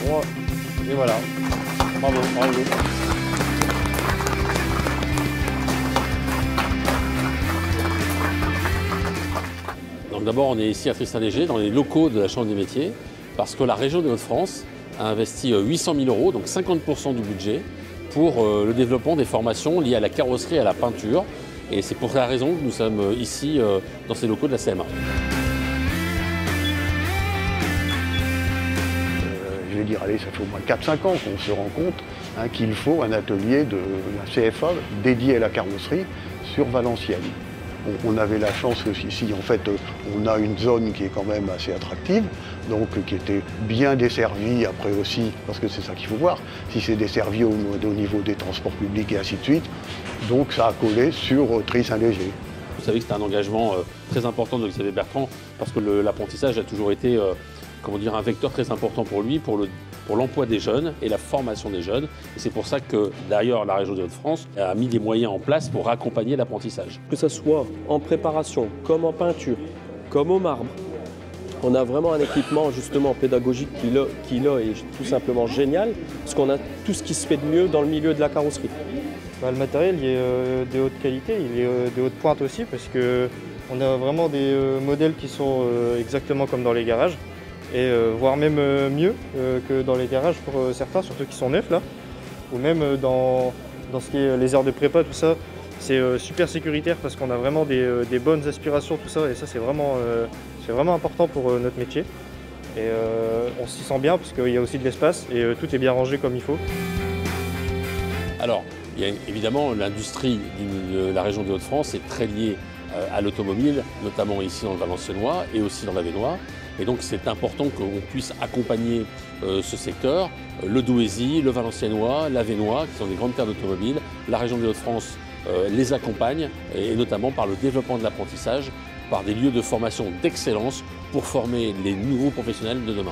Et voilà. Bravo, bravo. Donc d'abord, on est ici à Tristan-Léger, dans les locaux de la Chambre des métiers, parce que la région des Hauts-de-France a investi 800 000 €, donc 50% du budget, pour le développement des formations liées à la carrosserie et à la peinture. Et c'est pour la raison que nous sommes ici dans ces locaux de la CMA. Je vais dire, allez, ça fait au moins 4-5 ans qu'on se rend compte qu'il faut un atelier de la CFA dédié à la carrosserie sur Valenciennes. On avait la chance aussi, ici, en fait, on a une zone qui est quand même assez attractive, donc qui était bien desservie après aussi, parce que c'est ça qu'il faut voir, si c'est desservi au niveau des transports publics et ainsi de suite, donc ça a collé sur Tristan-Léger. Vous savez que c'est un engagement très important de Xavier Bertrand, parce que l'apprentissage a toujours été comment dire, un vecteur très important pour lui, pour l'emploi des jeunes et la formation des jeunes. Et c'est pour ça que, d'ailleurs, la région des Hauts-de-France a mis des moyens en place pour accompagner l'apprentissage. Que ce soit en préparation, comme en peinture, comme au marbre, on a vraiment un équipement justement pédagogique qui là est tout simplement génial, parce qu'on a tout ce qui se fait de mieux dans le milieu de la carrosserie. Le matériel il est de haute qualité, il est de haute pointe aussi, parce qu'on a vraiment des modèles qui sont exactement comme dans les garages. Et voire même mieux que dans les garages pour certains, surtout qui sont neufs là, ou même dans ce qui est les heures de prépa, tout ça, c'est super sécuritaire parce qu'on a vraiment des bonnes aspirations, tout ça, et ça c'est vraiment important pour notre métier. Et on s'y sent bien parce qu'il y a aussi de l'espace et tout est bien rangé comme il faut. Alors, il y a évidemment l'industrie de la région des Hauts-de-France est très liée à l'automobile, notamment ici dans le Valenciennois et aussi dans l'Avesnois. Et donc c'est important qu'on puisse accompagner ce secteur, le Douaisis, le Valenciennois, l'Avesnois, qui sont des grandes terres d'automobile. La région des Hauts-de-France les accompagne, et notamment par le développement de l'apprentissage, par des lieux de formation d'excellence pour former les nouveaux professionnels de demain.